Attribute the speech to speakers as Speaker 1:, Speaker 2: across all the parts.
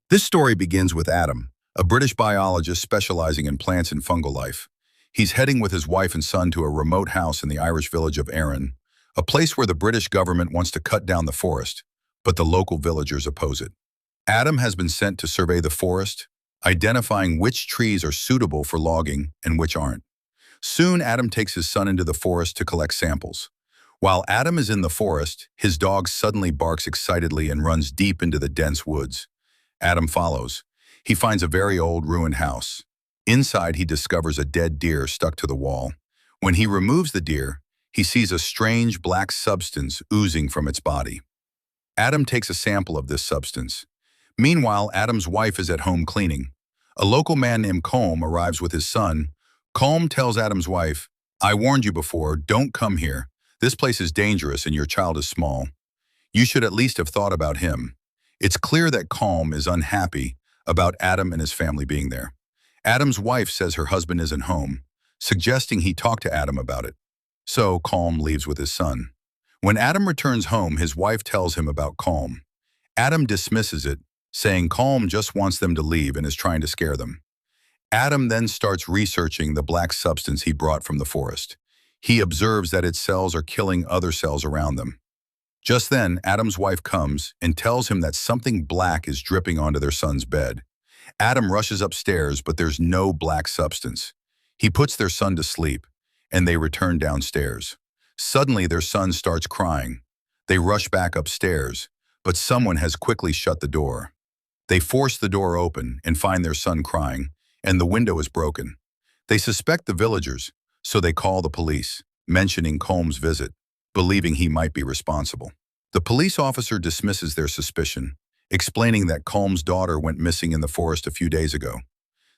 Speaker 1: This story begins with Adam, a British biologist specializing in plants and fungal life. He's heading with his wife and son to a remote house in the Irish village of Awaken, a place where the British government wants to cut down the forest, but the local villagers oppose it. Adam has been sent to survey the forest, identifying which trees are suitable for logging and which aren't. Soon, Adam takes his son into the forest to collect samples. While Adam is in the forest, his dog suddenly barks excitedly and runs deep into the dense woods. Adam follows. He finds a very old ruined house. Inside, he discovers a dead deer stuck to the wall. When he removes the deer, he sees a strange black substance oozing from its body. Adam takes a sample of this substance. Meanwhile, Adam's wife is at home cleaning. A local man named Colm arrives with his son. Colm tells Adam's wife, "I warned you before, don't come here. This place is dangerous and your child is small. You should at least have thought about him." It's clear that Colm is unhappy about Adam and his family being there. Adam's wife says her husband isn't home, suggesting he talk to Adam about it. So Colm leaves with his son. When Adam returns home, his wife tells him about Colm. Adam dismisses it, saying Colm just wants them to leave and is trying to scare them. Adam then starts researching the black substance he brought from the forest. He observes that its cells are killing other cells around them. Just then, Adam's wife comes and tells him that something black is dripping onto their son's bed. Adam rushes upstairs, but there's no black substance. He puts their son to sleep, and they return downstairs. Suddenly, their son starts crying. They rush back upstairs, but someone has quickly shut the door. They force the door open and find their son crying, and the window is broken. They suspect the villagers, so they call the police, mentioning Colm's visit, believing he might be responsible. The police officer dismisses their suspicion, explaining that Colm's daughter went missing in the forest a few days ago.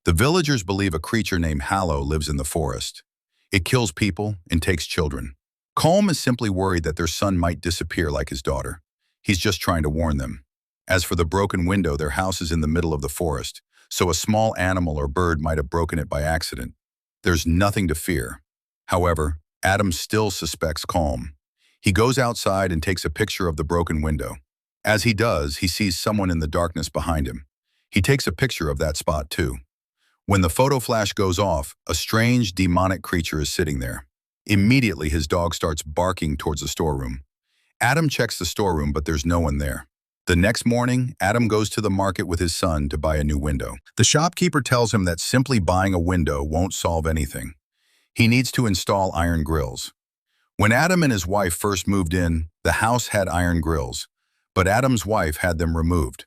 Speaker 1: The villagers believe a creature named Hallow lives in the forest. It kills people and takes children. Colm is simply worried that their son might disappear like his daughter. He's just trying to warn them. As for the broken window, their house is in the middle of the forest, so a small animal or bird might have broken it by accident. There's nothing to fear. However, Adam still suspects Colm. He goes outside and takes a picture of the broken window. As he does, he sees someone in the darkness behind him. He takes a picture of that spot too. When the photo flash goes off, a strange, demonic creature is sitting there. Immediately, his dog starts barking towards the storeroom. Adam checks the storeroom, but there's no one there. The next morning, Adam goes to the market with his son to buy a new window. The shopkeeper tells him that simply buying a window won't solve anything. He needs to install iron grills. When Adam and his wife first moved in, the house had iron grills, but Adam's wife had them removed.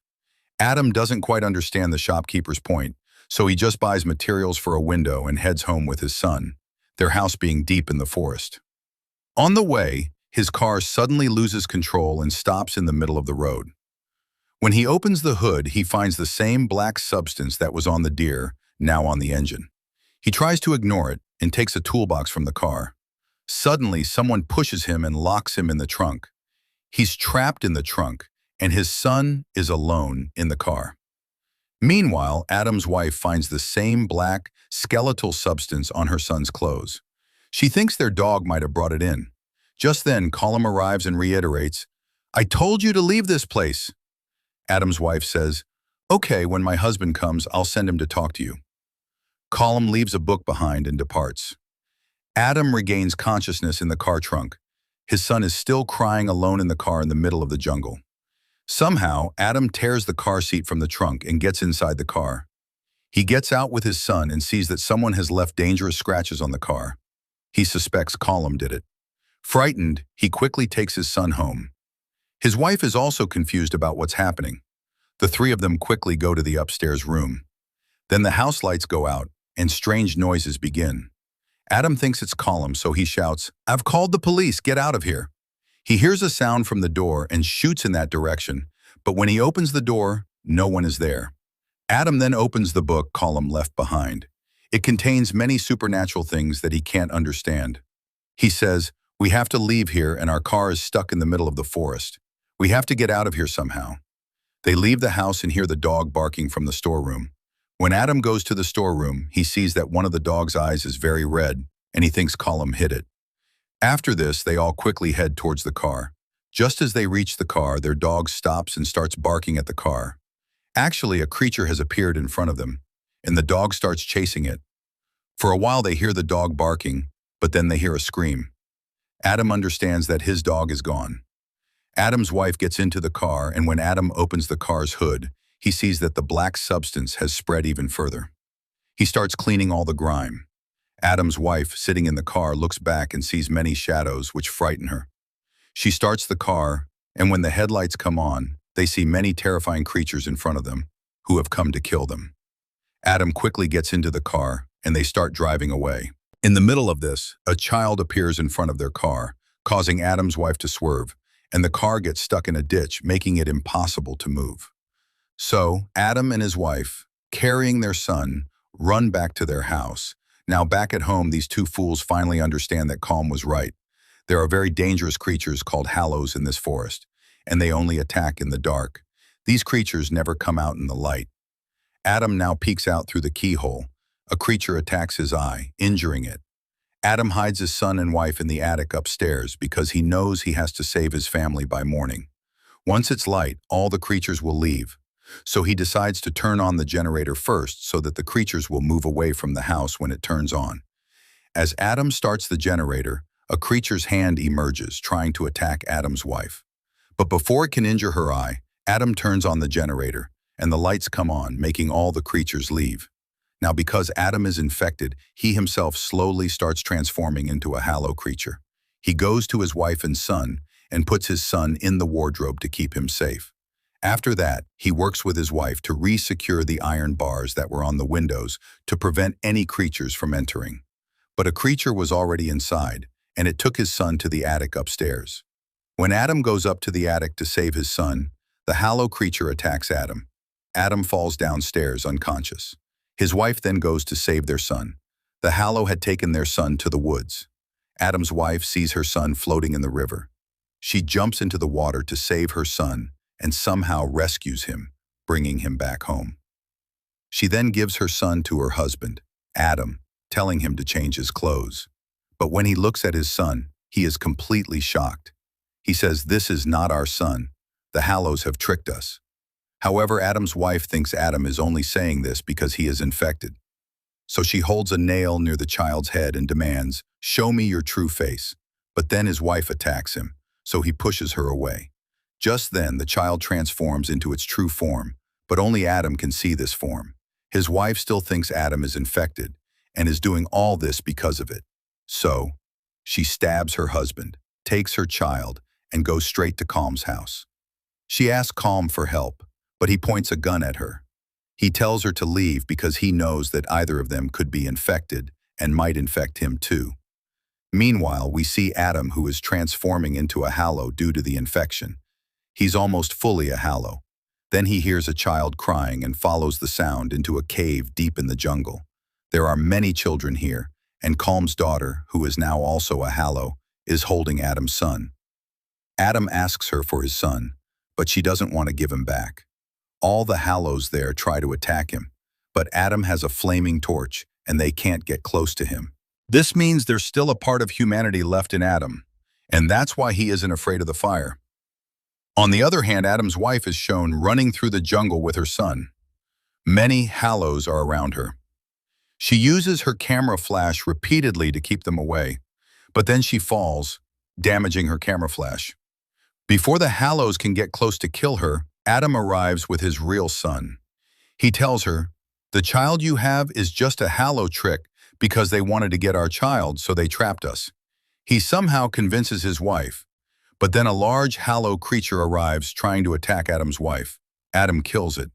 Speaker 1: Adam doesn't quite understand the shopkeeper's point, so he just buys materials for a window and heads home with his son, their house being deep in the forest. On the way, his car suddenly loses control and stops in the middle of the road. When he opens the hood, he finds the same black substance that was on the deer, now on the engine. He tries to ignore it and takes a toolbox from the car. Suddenly, someone pushes him and locks him in the trunk. He's trapped in the trunk, and his son is alone in the car. Meanwhile, Adam's wife finds the same black, skeletal substance on her son's clothes. She thinks their dog might have brought it in. Just then, Colm arrives and reiterates, "I told you to leave this place." Adam's wife says, "Okay, when my husband comes, I'll send him to talk to you." Colm leaves a book behind and departs. Adam regains consciousness in the car trunk. His son is still crying alone in the car in the middle of the jungle. Somehow, Adam tears the car seat from the trunk and gets inside the car. He gets out with his son and sees that someone has left dangerous scratches on the car. He suspects Colm did it. Frightened, he quickly takes his son home. His wife is also confused about what's happening. The three of them quickly go to the upstairs room. Then the house lights go out and strange noises begin. Adam thinks it's Colm, so he shouts, "I've called the police, get out of here." He hears a sound from the door and shoots in that direction, but when he opens the door, no one is there. Adam then opens the book Colm left behind. It contains many supernatural things that he can't understand. He says, "We have to leave here and our car is stuck in the middle of the forest. We have to get out of here somehow." They leave the house and hear the dog barking from the storeroom. When Adam goes to the storeroom, he sees that one of the dog's eyes is very red, and he thinks Colm hit it. After this, they all quickly head towards the car. Just as they reach the car, their dog stops and starts barking at the car. Actually, a creature has appeared in front of them, and the dog starts chasing it. For a while they hear the dog barking, but then they hear a scream. Adam understands that his dog is gone. Adam's wife gets into the car, and when Adam opens the car's hood, he sees that the black substance has spread even further. He starts cleaning all the grime. Adam's wife, sitting in the car, looks back and sees many shadows which frighten her. She starts the car, and when the headlights come on, they see many terrifying creatures in front of them who have come to kill them. Adam quickly gets into the car, and they start driving away. In the middle of this, a child appears in front of their car, causing Adam's wife to swerve, and the car gets stuck in a ditch, making it impossible to move. So, Adam and his wife, carrying their son, run back to their house. Now back at home, these two fools finally understand that Calm was right. There are very dangerous creatures called Hallows in this forest, and they only attack in the dark. These creatures never come out in the light. Adam now peeks out through the keyhole. A creature attacks his eye, injuring it. Adam hides his son and wife in the attic upstairs because he knows he has to save his family by morning. Once it's light, all the creatures will leave. So he decides to turn on the generator first so that the creatures will move away from the house when it turns on. As Adam starts the generator, a creature's hand emerges, trying to attack Adam's wife. But before it can injure her eye, Adam turns on the generator, and the lights come on, making all the creatures leave. Now, because Adam is infected, he himself slowly starts transforming into a Hallow creature. He goes to his wife and son and puts his son in the wardrobe to keep him safe. After that, he works with his wife to re-secure the iron bars that were on the windows to prevent any creatures from entering. But a creature was already inside, and it took his son to the attic upstairs. When Adam goes up to the attic to save his son, the Hallow creature attacks Adam. Adam falls downstairs unconscious. His wife then goes to save their son. The Hallow had taken their son to the woods. Adam's wife sees her son floating in the river. She jumps into the water to save her son and somehow rescues him, bringing him back home. She then gives her son to her husband, Adam, telling him to change his clothes. But when he looks at his son, he is completely shocked. He says, "This is not our son. The Hallows have tricked us." However, Adam's wife thinks Adam is only saying this because he is infected. So she holds a nail near the child's head and demands, "Show me your true face." But then his wife attacks him, so he pushes her away. Just then, the child transforms into its true form, but only Adam can see this form. His wife still thinks Adam is infected and is doing all this because of it. So, she stabs her husband, takes her child, and goes straight to Calm's house. She asks Calm for help, but he points a gun at her. He tells her to leave because he knows that either of them could be infected and might infect him too. Meanwhile, we see Adam, who is transforming into a Hallow due to the infection. He's almost fully a Hallow. Then he hears a child crying and follows the sound into a cave deep in the jungle. There are many children here, and Calm's daughter, who is now also a Hallow, is holding Adam's son. Adam asks her for his son, but she doesn't want to give him back. All the Hallows there try to attack him, but Adam has a flaming torch and they can't get close to him. This means there's still a part of humanity left in Adam, and that's why he isn't afraid of the fire. On the other hand, Adam's wife is shown running through the jungle with her son. Many Hallows are around her. She uses her camera flash repeatedly to keep them away, but then she falls, damaging her camera flash. Before the Hallows can get close to kill her, Adam arrives with his real son. He tells her, "The child you have is just a Hallow trick because they wanted to get our child, so they trapped us." He somehow convinces his wife, but then a large Hallow creature arrives trying to attack Adam's wife. Adam kills it.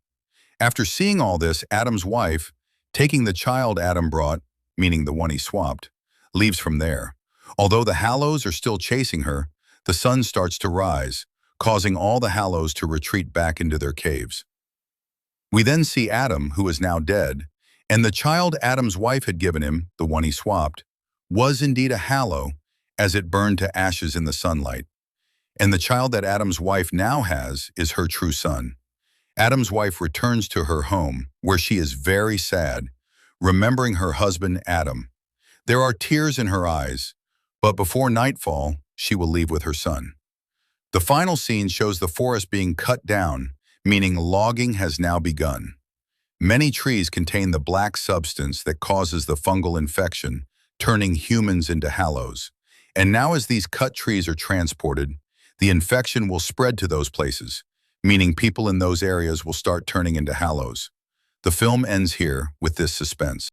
Speaker 1: After seeing all this, Adam's wife, taking the child Adam brought, meaning the one he swapped, leaves from there. Although the Hallows are still chasing her, the sun starts to rise, causing all the Hallows to retreat back into their caves. We then see Adam, who is now dead, and the child Adam's wife had given him, the one he swapped, was indeed a Hallow, as it burned to ashes in the sunlight. And the child that Adam's wife now has is her true son. Adam's wife returns to her home, where she is very sad, remembering her husband Adam. There are tears in her eyes, but before nightfall, she will leave with her son. The final scene shows the forest being cut down, meaning logging has now begun. Many trees contain the black substance that causes the fungal infection, turning humans into hallows. And now as these cut trees are transported, the infection will spread to those places, meaning people in those areas will start turning into hallows. The film ends here with this suspense.